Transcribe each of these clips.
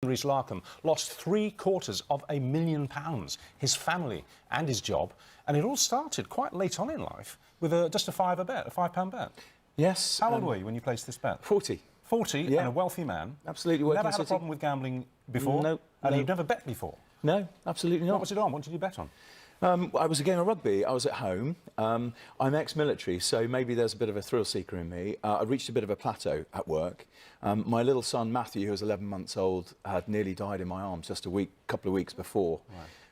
Rhys Larkham lost £750,000, his family and his job, and it all started quite late on in life with just a £5 bet. Yes. How old were you when you placed this bet? 40. 40, yeah. And a wealthy man. Absolutely. Never had a problem with gambling before? No. And you'd never bet before? No, absolutely not. What was it on? What did you bet on? I was a game of rugby. I was at home. I'm ex-military, so maybe there's a bit of a thrill seeker in me. I reached a bit of a plateau at work. My little son, Matthew, who was 11 months old, had nearly died in my arms just a couple of weeks before.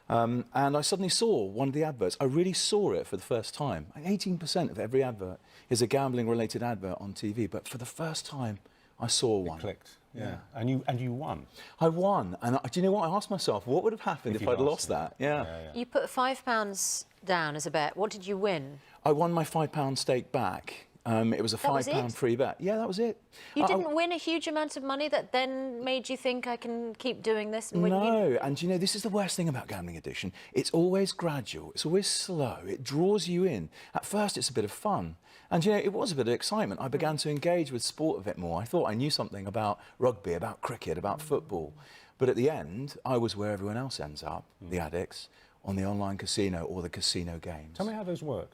Right. And I suddenly saw one of the adverts. I really saw it for the first time. 18% of every advert is a gambling-related advert on TV, but for the first time, I saw one. It clicked. Yeah. And you won. I won. And do you know what? I asked myself, what would have happened if I'd lost that? Yeah. You put £5 down as a bet. What did you win? I won my £5 stake back. It was a £5 free bet. Yeah, that was it. You didn't win a huge amount of money that then made you think I can keep doing this? And no, and you know, this is the worst thing about gambling addiction. It's always gradual, it's always slow, it draws you in. At first it's a bit of fun. And you know, it was a bit of excitement. I began to engage with sport a bit more. I thought I knew something about rugby, about cricket, about football. But at the end, I was where everyone else ends up, the addicts, on the online casino or the casino games. Tell me how those work.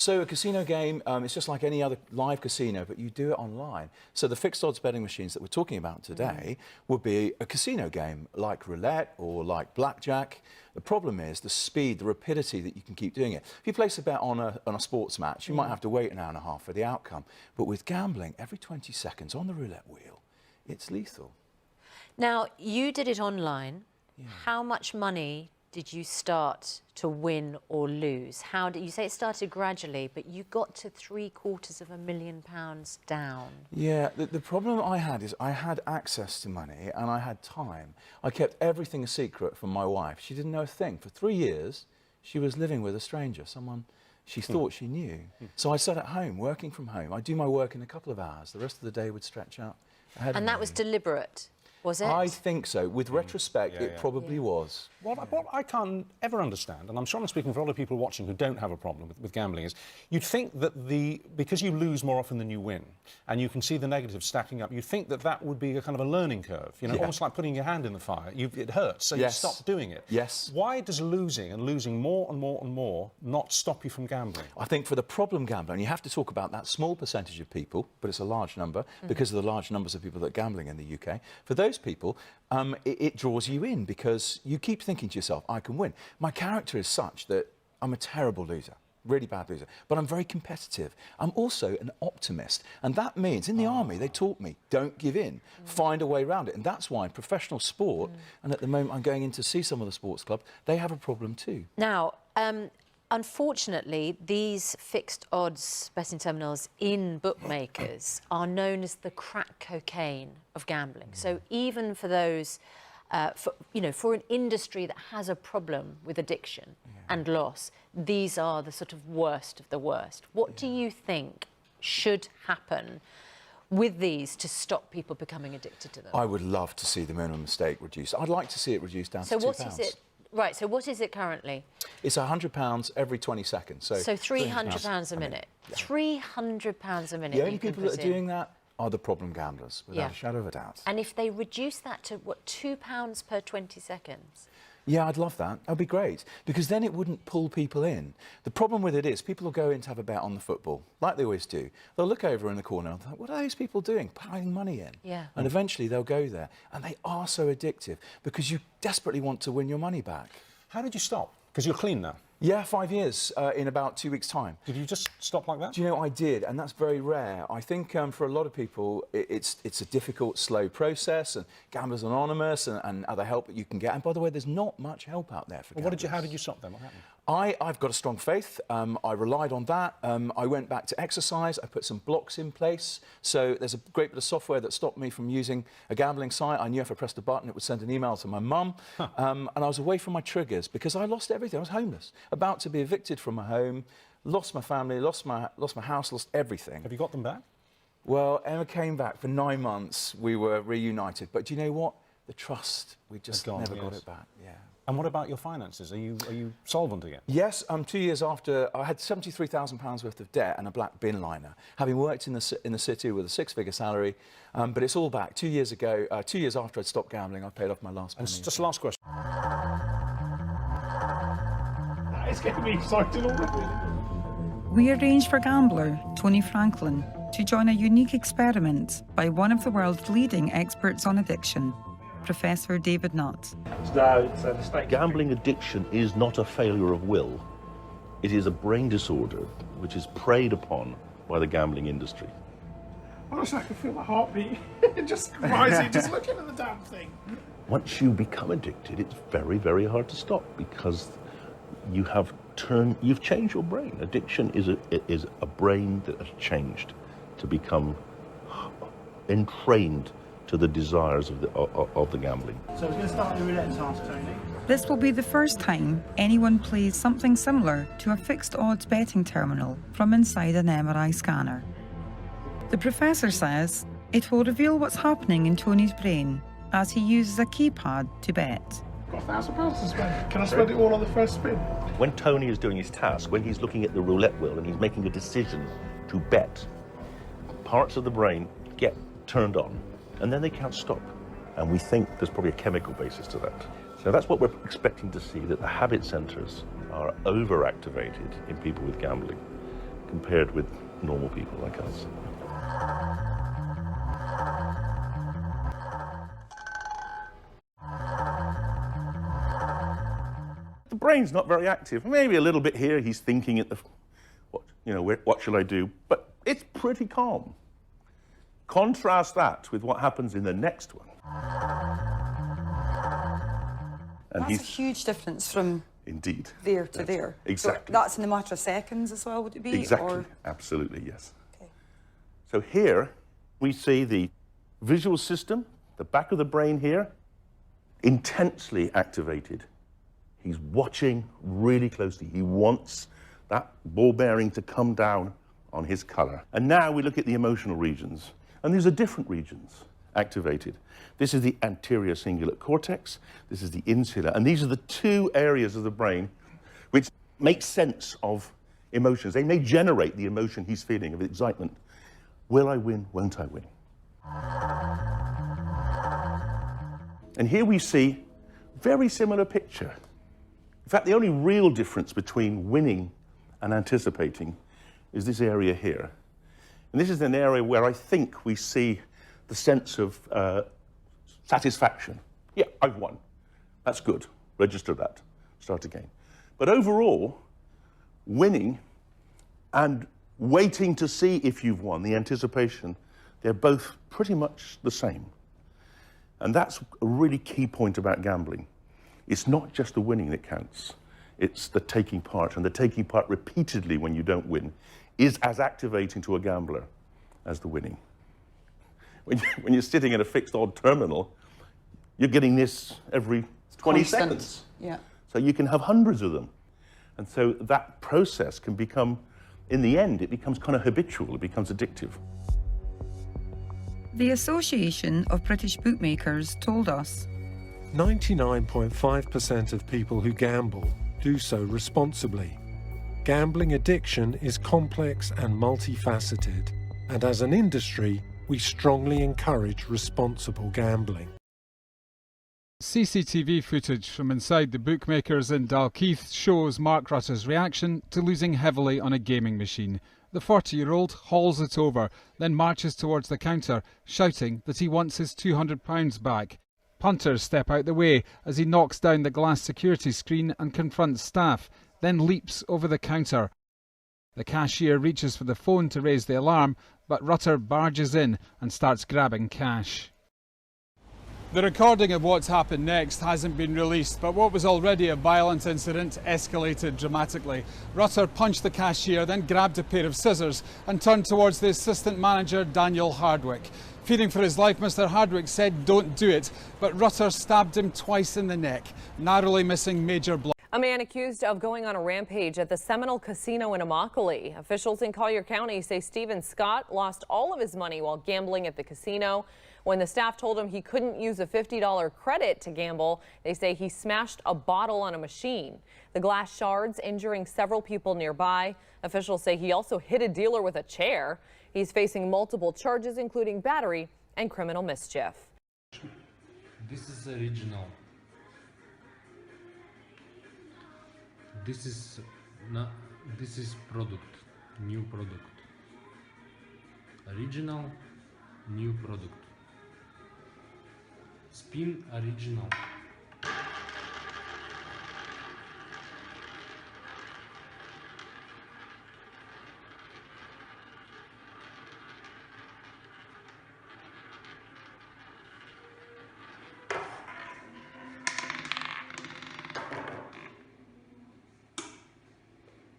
So a casino game, it's just like any other live casino, but you do it online. So the fixed odds betting machines that we're talking about today would be a casino game, like roulette or like blackjack. The problem is the speed, the rapidity that you can keep doing it. If you place a bet on a sports match, you might have to wait an hour and a half for the outcome. But with gambling, every 20 seconds on the roulette wheel, it's lethal. Now, you did it online. Yeah. How much money did you start to win or lose? How did you say it started gradually, but you got to £750,000 down? Yeah, the problem I had is I had access to money and I had time. I kept everything a secret from my wife. She didn't know a thing. For 3 years, she was living with a stranger, someone she thought she knew. So I sat at home, working from home. I'd do my work in a couple of hours. The rest of the day would stretch out ahead of me. And that was deliberate? Was it? I think so. With retrospect, it probably was. What I can't ever understand, and I'm sure I'm speaking for a lot of people watching who don't have a problem with gambling, is you'd think that because you lose more often than you win, and you can see the negatives stacking up, you'd think that that would be a kind of a learning curve, you know, almost like putting your hand in the fire. It hurts, so you stop doing it. Yes. Why does losing and losing more and more and more not stop you from gambling? I think for the problem gambler, and you have to talk about that small percentage of people, but it's a large number because of the large numbers of people that are gambling in the UK. For those people, it draws you in because you keep thinking to yourself, I can win. My character is such that I'm a terrible loser, really bad loser, but I'm very competitive. I'm also an optimist, and that means in the army they taught me, don't give in, find a way around it, and that's why in professional sport, and at the moment I'm going in to see some of the sports clubs, they have a problem too. Now, unfortunately, these fixed odds betting terminals in bookmakers are known as the crack cocaine of gambling. So even for those, for an industry that has a problem with addiction and loss, these are the sort of worst of the worst. What do you think should happen with these to stop people becoming addicted to them? I would love to see the minimum stake reduced. I'd like to see it reduced down to £2. So what is it? Right, so what is it currently? It's £100 every 20 seconds. So £300 a minute. £300 a minute. The only people that are doing that are the problem gamblers, without a shadow of a doubt. And if they reduce that to, what, £2 per 20 seconds? Yeah, I'd love that. That'd be great, because then it wouldn't pull people in. The problem with it is people will go in to have a bet on the football, like they always do. They'll look over in the corner and think, what are those people doing? Piling money in. Yeah. And eventually they'll go there. And they are so addictive because you desperately want to win your money back. How did you stop? Because you're clean now. Yeah, 5 years in about 2 weeks' time. Did you just stop like that? Do you know, I did, and that's very rare. I think for a lot of people, it's a difficult, slow process, and Gamblers Anonymous and other help that you can get. And by the way, there's not much help out there for gamblers. How did you stop then? What happened? I've got a strong faith. I relied on that. I went back to exercise. I put some blocks in place. So there's a great bit of software that stopped me from using a gambling site. I knew if I pressed a button, it would send an email to my mum. And I was away from my triggers because I lost everything. I was homeless, about to be evicted from my home, lost my family, lost my house, lost everything. Have you got them back? Well, Emma came back for 9 months. We were reunited. But do you know what? The trust, we just never got it back. Yeah. And what about your finances? Are you solvent again? Yes, 2 years after, I had £73,000 worth of debt and a black bin liner, having worked in the city with a six-figure salary, but it's all back. 2 years ago, 2 years after I'd stopped gambling, I paid off my last penny. And just last question. It's getting me excited already. We arranged for gambler Tony Franklin to join a unique experiment by one of the world's leading experts on addiction, Professor David Nutt. No, it's a mistake. Gambling addiction is not a failure of will. It is a brain disorder which is preyed upon by the gambling industry. Honestly, I can feel my heartbeat just rising, just looking at the damn thing. Once you become addicted, it's very, very hard to stop because you've changed your brain. Addiction is a brain that has changed to become entrained to the desires of the gambling. So we're going to start the roulette task, Tony. This will be the first time anyone plays something similar to a fixed odds betting terminal from inside an MRI scanner. The professor says it will reveal what's happening in Tony's brain as he uses a keypad to bet. Got £1,000 to spend. Can I spend it all on the first spin? When Tony is doing his task, when he's looking at the roulette wheel and he's making a decision to bet, parts of the brain get turned on and then they can't stop. And we think there's probably a chemical basis to that. So that's what we're expecting to see, that the habit centers are overactivated in people with gambling compared with normal people like us. The brain's not very active. Maybe a little bit here, he's thinking at the, what shall I do? But it's pretty calm. Contrast that with what happens in the next one. And That's a huge difference from indeed there to there. Exactly. So that's in a matter of seconds as well, would it be? Exactly. Or... Absolutely, yes. Okay. So here we see the visual system, the back of the brain here, intensely activated. He's watching really closely. He wants that ball bearing to come down on his colour. And now we look at the emotional regions. And these are different regions activated. This is the anterior cingulate cortex, this is the insular, and these are the two areas of the brain which make sense of emotions. They may generate the emotion he's feeling of excitement. Will I win? Won't I win? And here we see a very similar picture. In fact, the only real difference between winning and anticipating is this area here. And this is an area where I think we see the sense of satisfaction. Yeah, I've won. That's good. Register that. Start again. But overall, winning and waiting to see if you've won, the anticipation, they're both pretty much the same. And that's a really key point about gambling. It's not just the winning that counts. It's the taking part. And the taking part repeatedly when you don't win is as activating to a gambler as the winning. When you're sitting at a fixed odd terminal, you're getting this every 20 seconds. Yeah. So you can have hundreds of them. And so that process can become, in the end, it becomes kind of habitual, it becomes addictive. The Association of British Bookmakers told us 99.5% of people who gamble do so responsibly. Gambling addiction is complex and multifaceted, and as an industry, we strongly encourage responsible gambling. CCTV footage from inside the bookmakers in Dalkeith shows Mark Rutter's reaction to losing heavily on a gaming machine. The 40-year-old hauls it over, then marches towards the counter, shouting that he wants his £200 back. Punters step out the way as he knocks down the glass security screen and confronts staff, then leaps over the counter. The cashier reaches for the phone to raise the alarm, but Rutter barges in and starts grabbing cash. The recording of what's happened next hasn't been released, but what was already a violent incident escalated dramatically. Rutter punched the cashier, then grabbed a pair of scissors and turned towards the assistant manager, Daniel Hardwick. Fearing for his life, Mr. Hardwick said don't do it, but Rutter stabbed him twice in the neck, narrowly missing major blood. A man accused of going on a rampage at the Seminole Casino in Immokalee. Officials in Collier County say Stephen Scott lost all of his money while gambling at the casino. When the staff told him he couldn't use a $50 credit to gamble, they say he smashed a bottle on a machine. The glass shards injuring several people nearby. Officials say he also hit a dealer with a chair. He's facing multiple charges, including battery and criminal mischief. This is original. This is not. This is product, new product. Original, new product. Spin original.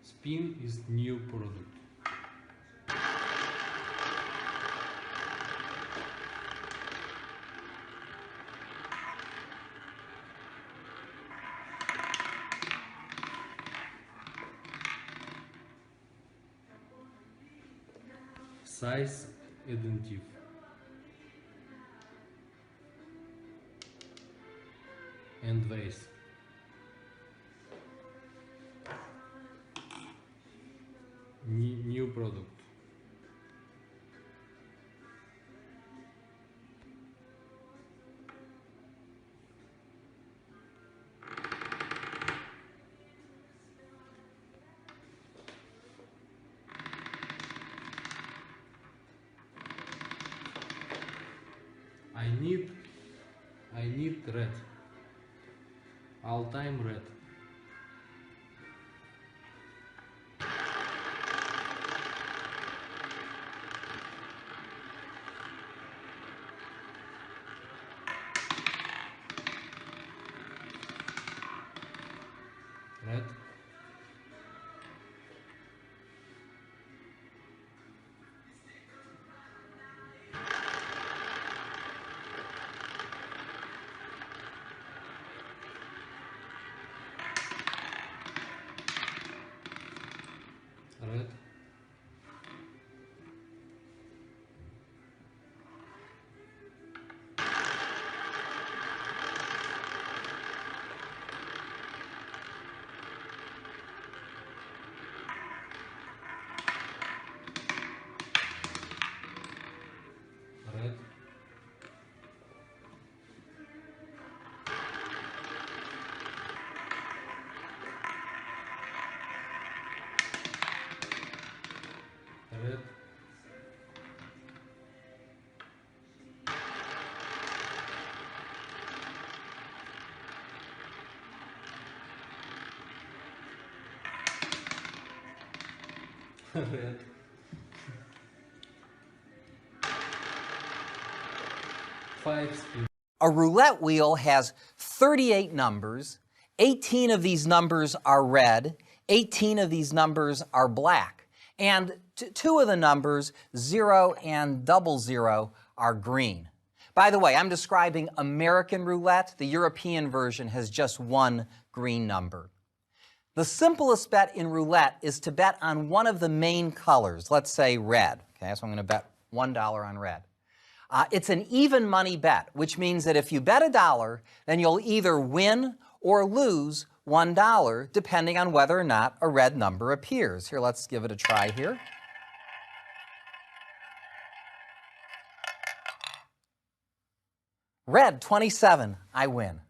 Spin is new product. Size identity. And weight. New product. I need red. All time red. Red. Red. Red. Red. Red. Five spin. A roulette wheel has 38 numbers. 18 of these numbers are red. 18 of these numbers are black. And two of the numbers, 0 and 00, are green. By the way, I'm describing American roulette. The European version has just one green number. The simplest bet in roulette is to bet on one of the main colors, let's say red. Okay, so I'm going to bet $1 on red. It's an even money bet, which means that if you bet $1, then you'll either win or lose $1, depending on whether or not a red number appears. Here, let's give it a try here. Red, 27, I win.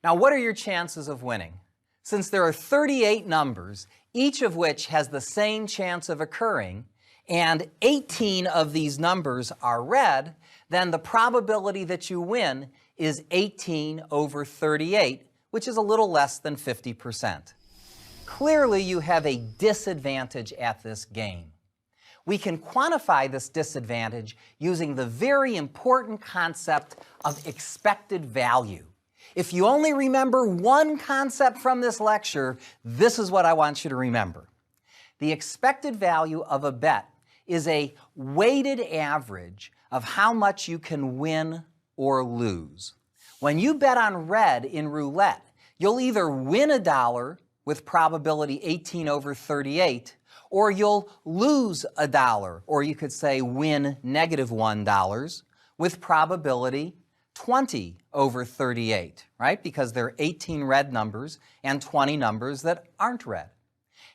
Now, what are your chances of winning? Since there are 38 numbers, each of which has the same chance of occurring, and 18 of these numbers are red, then the probability that you win is 18 over 38, which is a little less than 50%. Clearly, you have a disadvantage at this game. We can quantify this disadvantage using the very important concept of expected value. If you only remember one concept from this lecture, this is what I want you to remember. The expected value of a bet is a weighted average of how much you can win or lose. When you bet on red in roulette, you'll either win $1 with probability 18 over 38, or you'll lose $1, or you could say win -$1 with probability 20 over 38, right? Because there are 18 red numbers and 20 numbers that aren't red.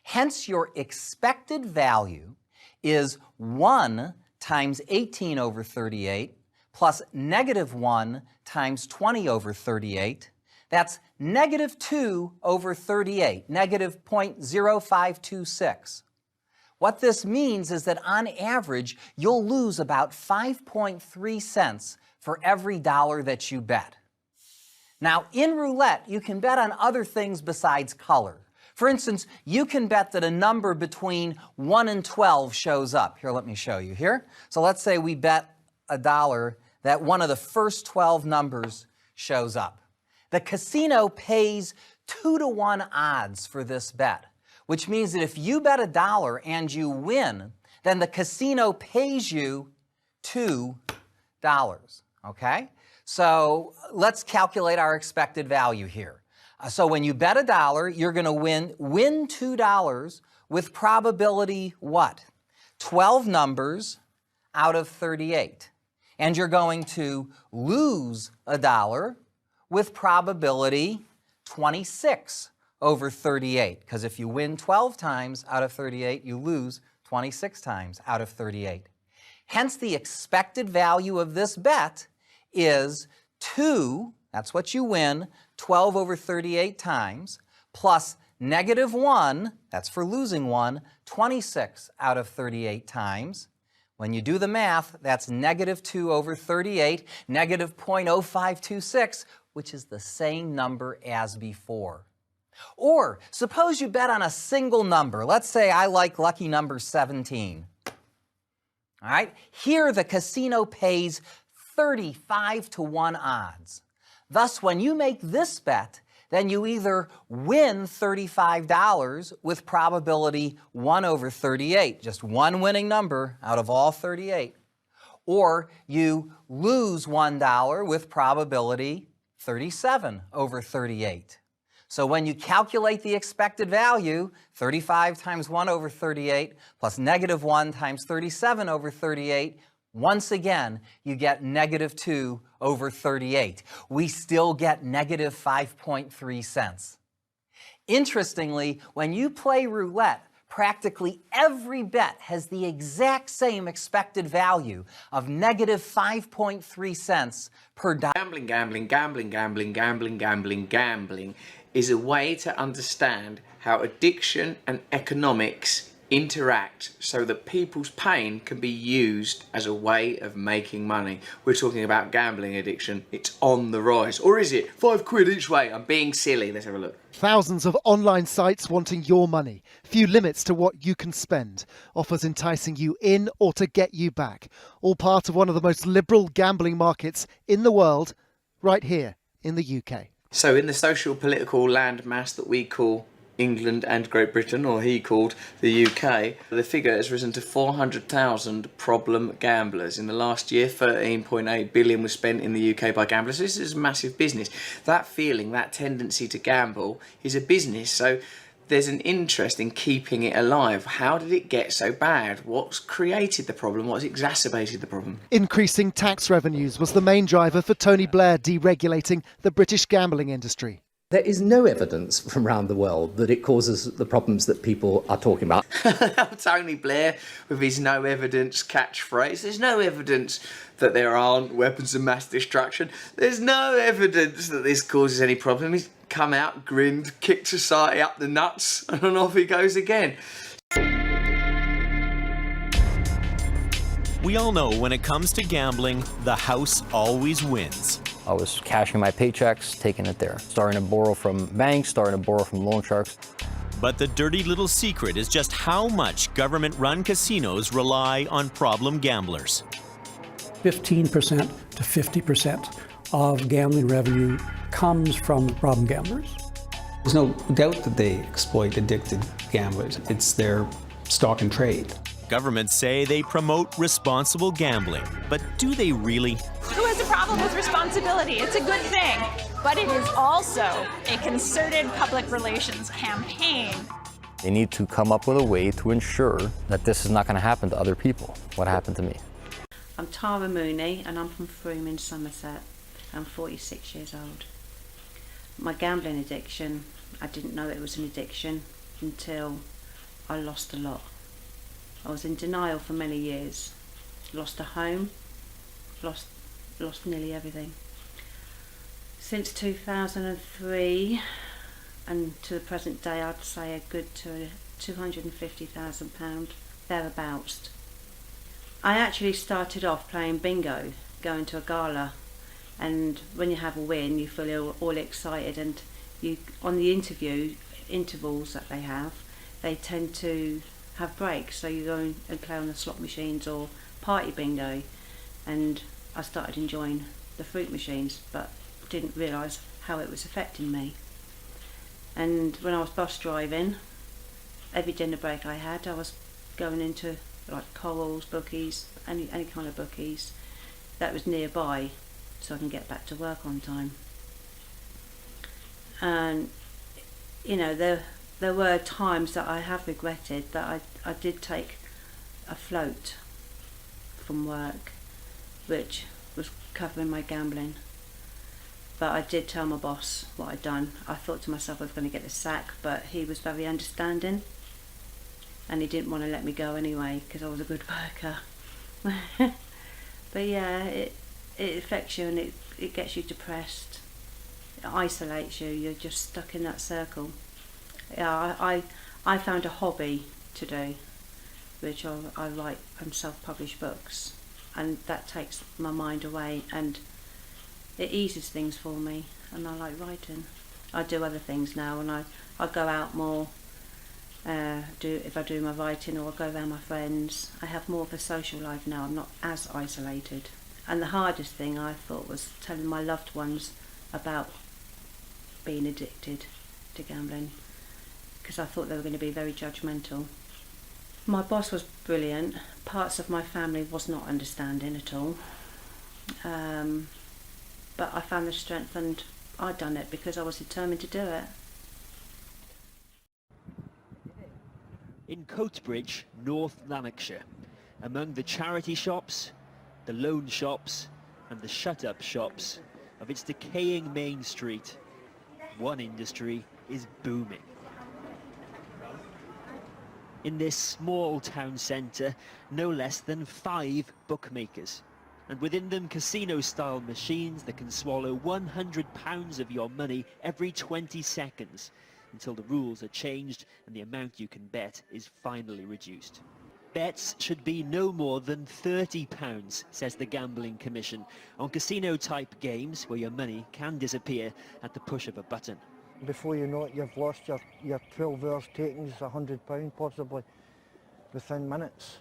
Hence, your expected value is 1 times 18 over 38 plus -1 times 20 over 38. That's -2 over 38, -0.0526. What this means is that on average, you'll lose about 5.3 cents for every dollar that you bet. Now, in roulette, you can bet on other things besides color. For instance, you can bet that a number between 1 and 12 shows up. Here, let me show you here. So let's say we bet $1 that one of the first 12 numbers shows up. The casino pays 2-to-1 odds for this bet, which means that if you bet $1 and you win, then the casino pays you $2, okay? So let's calculate our expected value here. So when you bet $1, you're going to win $2 with probability what? 12 numbers out of 38. And you're going to lose $1 with probability 26 over 38. Because if you win 12 times out of 38, you lose 26 times out of 38. Hence, the expected value of this bet is 2, that's what you win, 12 over 38 times, plus -1, that's for losing 1, 26 out of 38 times. When you do the math, that's -2 over 38, -0.0526, which is the same number as before. Or suppose you bet on a single number. Let's say I like lucky number 17. All right, here the casino pays 35-to-1 odds. Thus, when you make this bet, then you either win $35 with probability 1 over 38, just one winning number out of all 38, or you lose $1 with probability 37 over 38. So when you calculate the expected value, 35 times 1 over 38 plus -1 times 37 over 38, once again, you get -2 over 38. We still get -5.3 cents. Interestingly, when you play roulette, practically every bet has the exact same expected value of -5.3 cents per dollar. Gambling is a way to understand how addiction and economics interact so that people's pain can be used as a way of making money. We're talking about gambling addiction. It's on the rise. Or is it? £5 each way. I'm being silly. Let's have a look. Thousands of online sites wanting your money. Few limits to what you can spend. Offers enticing you in or to get you back. All part of one of the most liberal gambling markets in the world, right here in the UK. So in the social political landmass that we call England and Great Britain, or he called the UK, the figure has risen to 400,000 problem gamblers. In the last year, 13.8 billion was spent in the UK by gamblers. This is a massive business. That feeling, that tendency to gamble is a business. So there's an interest in keeping it alive. How did it get so bad? What's created the problem? What's exacerbated the problem? Increasing tax revenues was the main driver for Tony Blair deregulating the British gambling industry. There is no evidence from around the world that it causes the problems that people are talking about. Tony Blair with his no evidence catchphrase. There's no evidence that there aren't weapons of mass destruction. There's no evidence that this causes any problem. He's come out, grinned, kicked society up the nuts, and off he goes again. We all know when it comes to gambling, the house always wins. I was cashing my paychecks, taking it there. Starting to borrow from banks, starting to borrow from loan sharks. But the dirty little secret is just how much government-run casinos rely on problem gamblers. 15% to 50% of gambling revenue comes from problem gamblers. There's no doubt that they exploit addicted gamblers. It's their stock and trade. Governments say they promote responsible gambling, but do they really? Who has a a problem with responsibility. It's a good thing. But it is also a concerted public relations campaign. They need to come up with a way to ensure that this is not going to happen to other people. What happened to me? I'm Tara Mooney and I'm from Frome in Somerset. I'm 46 years old. My gambling addiction, I didn't know it was an addiction until I lost a lot. I was in denial for many years. Lost a home, lost nearly everything. Since 2003 and to the present day, I'd say a good £250,000 thereabouts. I actually started off playing bingo, going to a gala, and when you have a win you feel all excited, and you on the intervals that they have, they tend to have breaks, so you go and play on the slot machines or party bingo, and I started enjoying the fruit machines but didn't realise how it was affecting me. And when I was bus driving, every dinner break I had, I was going into like Corals, bookies, any kind of bookies that was nearby so I can get back to work on time. And you know, there were times that I have regretted that I did take a float from work which was covering my gambling, but I did tell my boss what I'd done. I thought to myself I was going to get the sack, but he was very understanding and he didn't want to let me go anyway because I was a good worker. But yeah, it affects you and it gets you depressed. It isolates you. You're just stuck in that circle. Yeah, I found a hobby to do, which I write and self-publish books, and that takes my mind away and it eases things for me, and I like writing. I do other things now, and I go out more. If I do my writing, or I go around my friends. I have more of a social life now. I'm not as isolated. And the hardest thing I thought was telling my loved ones about being addicted to gambling, because I thought they were going to be very judgmental. My boss was brilliant. Parts of my family was not understanding at all. But I found the strength, and I'd done it because I was determined to do it. In Coatbridge, North Lanarkshire, among the charity shops, the loan shops and the shut-up shops of its decaying main street, one industry is booming. In this small town centre, no less than 5 bookmakers, and within them casino-style machines that can swallow £100 of your money every 20 seconds, until the rules are changed and the amount you can bet is finally reduced. Bets should be no more than £30, says the Gambling Commission, on casino-type games where your money can disappear at the push of a button. Before you know it, you've lost your 12 hours takings, £100 possibly, within minutes.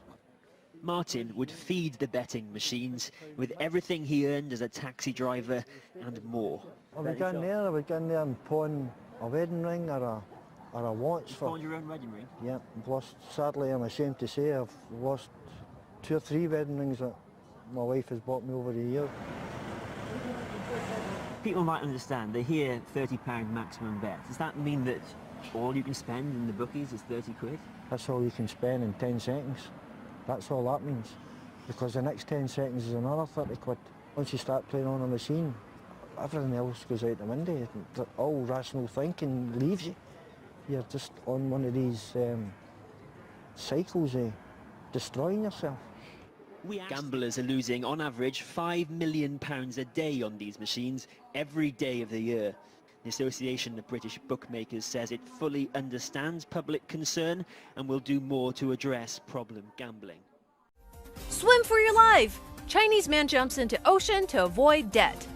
Martin would feed the betting machines with everything he earned as a taxi driver and more. I would go in there and pawn a wedding ring or a watch. Pawn your own wedding ring? Yeah, I've lost, sadly I'm ashamed to say, I've lost 2 or 3 wedding rings that my wife has bought me over the years. People might understand, they hear £30 maximum bet. Does that mean that all you can spend in the bookies is 30 quid? That's all you can spend in 10 seconds. That's all that means. Because the next 10 seconds is another 30 quid. Once you start playing on a machine, everything else goes out the window. All rational thinking leaves you. You're just on one of these cycles of destroying yourself. Gamblers are losing, on average, £5 million a day on these machines every day of the year. The Association of British Bookmakers says it fully understands public concern and will do more to address problem gambling. Swim for your life! Chinese man jumps into ocean to avoid debt.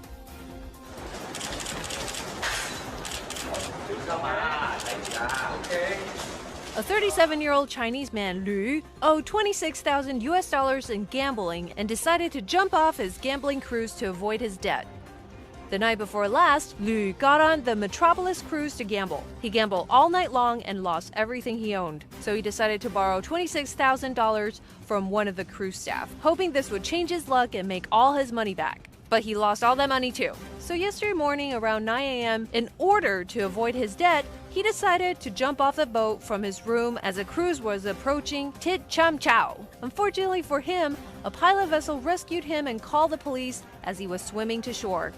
A 37-year-old Chinese man, Lu, owed $26,000 in gambling and decided to jump off his gambling cruise to avoid his debt. The night before last, Lu got on the Metropolis cruise to gamble. He gambled all night long and lost everything he owned, so he decided to borrow $26,000 from one of the cruise staff, hoping this would change his luck and make all his money back. but he lost all that money too. So yesterday morning around 9 a.m., in order to avoid his debt, he decided to jump off the boat from his room as a cruise was approaching Tit Cham Chao. Unfortunately for him, a pilot vessel rescued him and called the police as he was swimming to shore.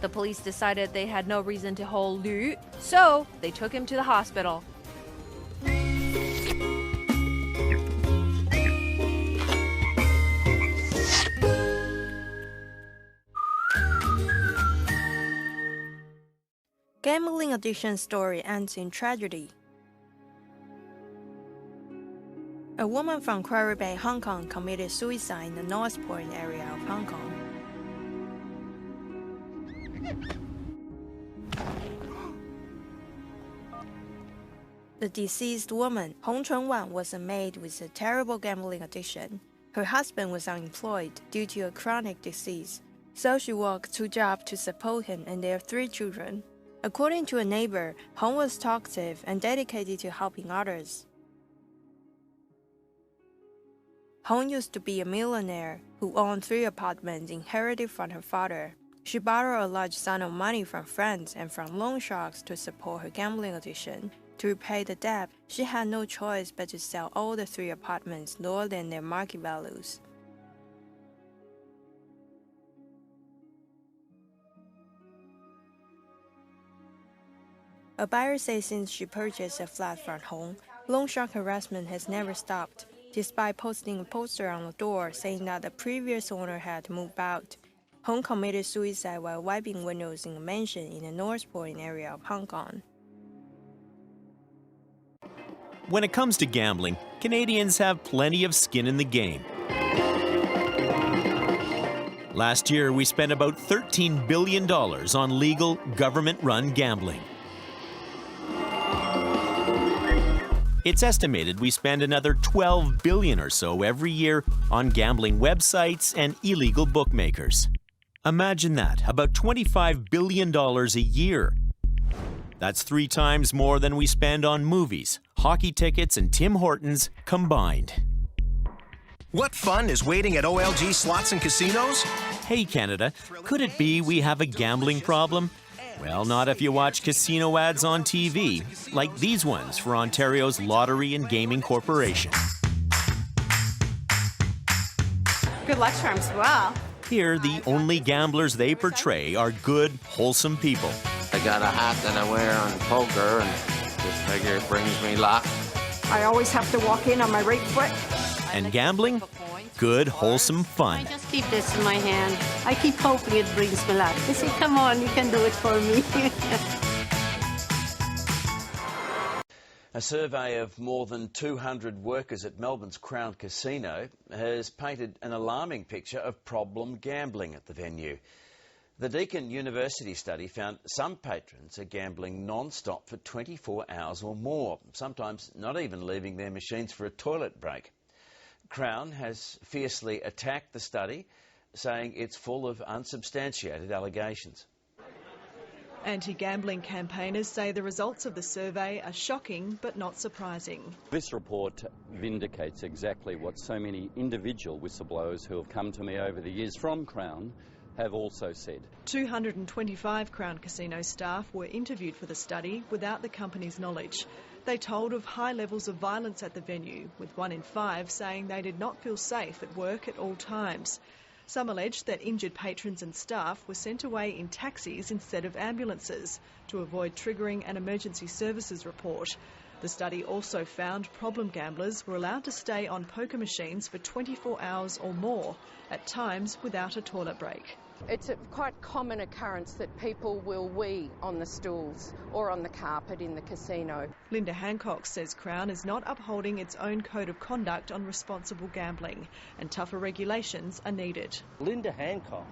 The police decided they had no reason to hold Lü, so they took him to the hospital. Gambling addiction story ends in tragedy. A woman from Quarry Bay, Hong Kong committed suicide in the North Point area of Hong Kong. The deceased woman, Hong Chunwan, was a maid with a terrible gambling addiction. Her husband was unemployed due to a chronic disease, so she worked 2 jobs to support him and their 3 children. According to a neighbor, Hong was talkative and dedicated to helping others. Hong used to be a millionaire who owned 3 apartments inherited from her father. She borrowed a large sum of money from friends and from loan sharks to support her gambling addiction. To repay the debt, she had no choice but to sell all the 3 apartments lower than their market values. A buyer says since she purchased a flat from Hong, loan shark harassment has never stopped, despite posting a poster on the door saying that the previous owner had moved out. Hong committed suicide while wiping windows in a mansion in the North Point area of Hong Kong. When it comes to gambling, Canadians have plenty of skin in the game. Last year, we spent about $13 billion on legal, government-run gambling. It's estimated we spend another $12 billion or so every year on gambling websites and illegal bookmakers. Imagine that, about $25 billion a year. That's 3 times more than we spend on movies, hockey tickets, and Tim Hortons combined. What fun is waiting at OLG Slots and Casinos? Hey Canada, could it be we have a gambling problem? Well, not if you watch casino ads on TV, like these ones for Ontario's Lottery and Gaming Corporation. Good luck charms, wow. Here, the only gamblers they portray are good, wholesome people. I got a hat that I wear on poker, and just figure it brings me luck. I always have to walk in on my right foot. And gambling? Good, wholesome fun. I just keep this in my hand. I keep hoping it brings me luck. I say, come on, you can do it for me. A survey of more than 200 workers at Melbourne's Crown Casino has painted an alarming picture of problem gambling at the venue. The Deakin University study found some patrons are gambling non-stop for 24 hours or more, sometimes not even leaving their machines for a toilet break. Crown has fiercely attacked the study, saying it's full of unsubstantiated allegations. Anti-gambling campaigners say the results of the survey are shocking but not surprising. This report vindicates exactly what so many individual whistleblowers who have come to me over the years from Crown have also said. 225 Crown Casino staff were interviewed for the study without the company's knowledge. They told of high levels of violence at the venue, with 1 in 5 saying they did not feel safe at work at all times. Some alleged that injured patrons and staff were sent away in taxis instead of ambulances to avoid triggering an emergency services report. The study also found problem gamblers were allowed to stay on poker machines for 24 hours or more, at times without a toilet break. It's a quite common occurrence that people will wee on the stools or on the carpet in the casino. Linda Hancock says Crown is not upholding its own code of conduct on responsible gambling, and tougher regulations are needed. Linda Hancock,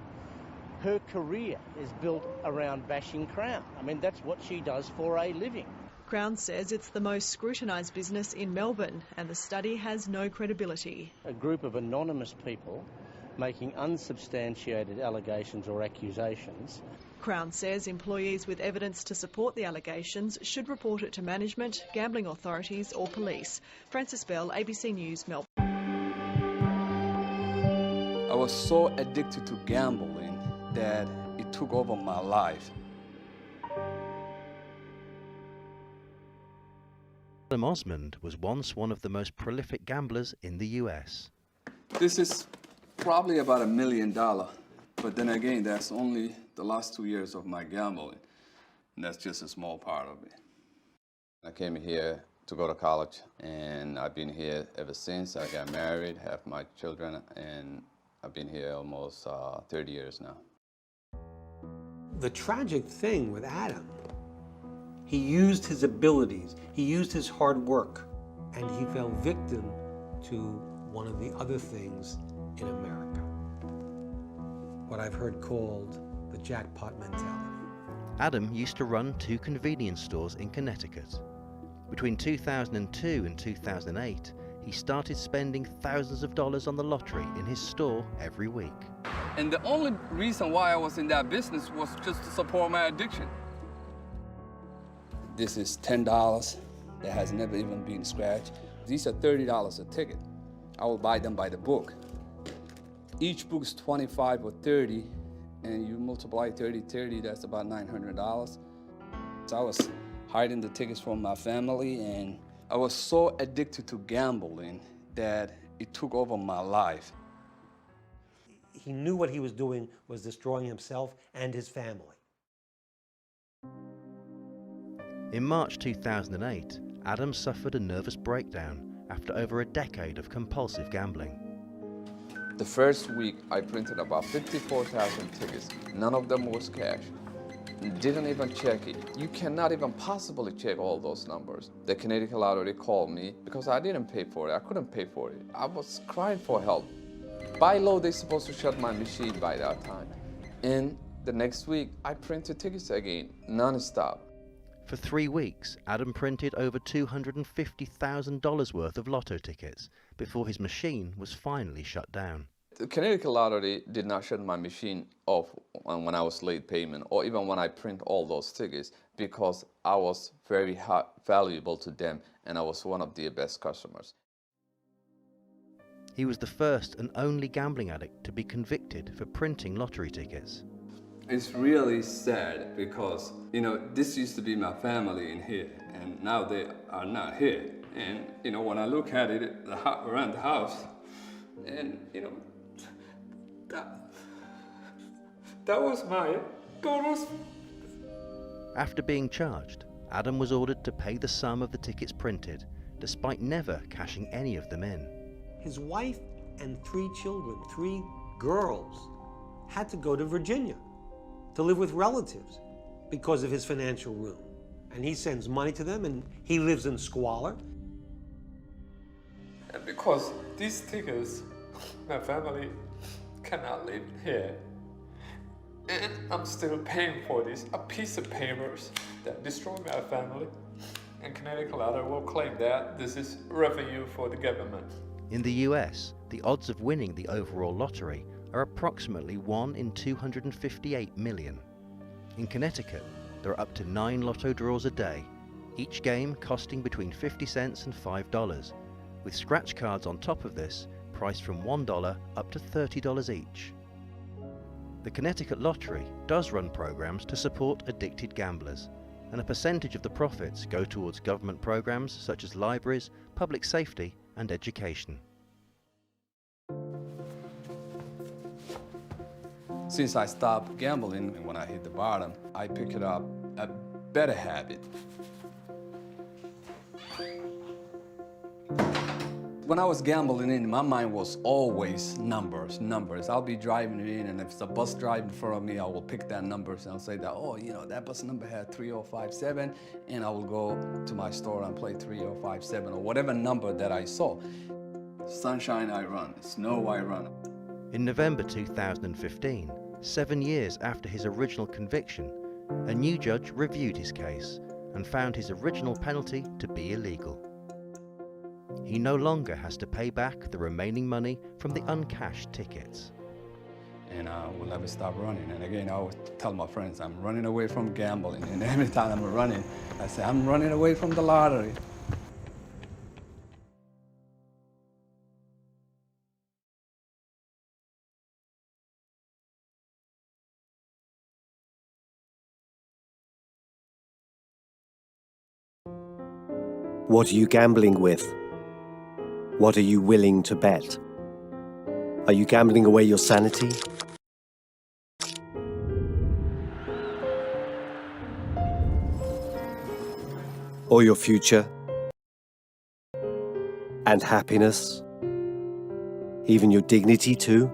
her career is built around bashing Crown. I mean, that's what she does for a living. Crown says it's the most scrutinised business in Melbourne, and the study has no credibility. A group of anonymous people making unsubstantiated allegations or accusations. Crown says employees with evidence to support the allegations should report it to management, gambling authorities or police. Frances Bell, ABC News, Melbourne. I was so addicted to gambling that it took over my life. Adam Osmond was once one of the most prolific gamblers in the US. This is probably about $1 million, but then again, that's only the last 2 years of my gambling, and that's just a small part of it. I came here to go to college, and I've been here ever since. I got married, have my children, and I've been here almost 30 years now. The tragic thing with Adam, he used his abilities, he used his hard work, and he fell victim to one of the other things in America, what I've heard called the jackpot mentality. Adam used to run 2 convenience stores in Connecticut. Between 2002 and 2008, he started spending thousands of dollars on the lottery in his store every week. And the only reason why I was in that business was just to support my addiction. This is $10 that has never even been scratched. These are $30 a ticket. I will buy them by the book. Each book is 25 or 30, and you multiply 30, that's about $900. So I was hiding the tickets from my family, and I was so addicted to gambling that it took over my life. He knew what he was doing was destroying himself and his family. In March 2008, Adam suffered a nervous breakdown after over a decade of compulsive gambling. The first week, I printed about 54,000 tickets. None of them was cash. Didn't even check it. You cannot even possibly check all those numbers. The Connecticut Lottery called me because I didn't pay for it. I couldn't pay for it. I was crying for help. By law, they're supposed to shut my machine by that time. And the next week, I printed tickets again, non-stop. For 3 weeks, Adam printed over $250,000 worth of lotto tickets before his machine was finally shut down. The Connecticut Lottery did not shut my machine off when I was late payment, or even when I print all those tickets, because I was very valuable to them and I was one of their best customers. He was the first and only gambling addict to be convicted for printing lottery tickets. It's really sad because, you know, this used to be my family in here, and now they are not here. And, you know, when I look at it around the house, and, you know, that was my daughter's. After being charged, Adam was ordered to pay the sum of the tickets printed, despite never cashing any of them in. His wife and 3 children, 3 girls, had to go to Virginia to live with relatives because of his financial ruin. And he sends money to them, and he lives in squalor. And because these tickets, my family cannot live here. And I'm still paying for this, a piece of papers that destroy my family. And Connecticut Lottery will claim that this is revenue for the government. In the US, the odds of winning the overall lottery are approximately 1 in 258 million. In Connecticut, there are up to 9 lotto draws a day, each game costing between 50 cents and $5, with scratch cards on top of this priced from $1 up to $30 each. The Connecticut Lottery does run programs to support addicted gamblers, and a percentage of the profits go towards government programs such as libraries, public safety, and education. Since I stopped gambling, and when I hit the bottom, I picked up a better habit. When I was gambling in, my mind was always numbers. I'll be driving in, and if it's a bus driving in front of me, I will pick that numbers and I'll say that, oh, you know, that bus number had 3057, and I will go to my store and play 3057 or whatever number that I saw. Sunshine, I run. Snow, I run. In November 2015, 7 years after his original conviction, a new judge reviewed his case and found his original penalty to be illegal. He no longer has to pay back the remaining money from the uncashed tickets. And I will never stop running. And again, I always tell my friends, I'm running away from gambling. And every time I'm running, I say, I'm running away from the lottery. What are you gambling with? What are you willing to bet? Are you gambling away your sanity? Or your future? And happiness? Even your dignity too?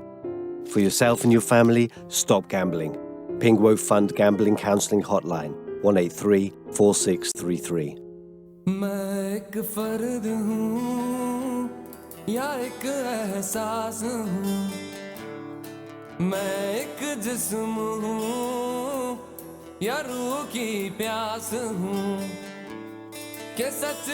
For yourself and your family, stop gambling. Pingwo Fund Gambling Counseling Hotline, 183-4633. मैं एक फर्द हूँ या एक एहसास हूँ, मैं एक जिस्म हूँ या रूह की प्यास हूँ, के सच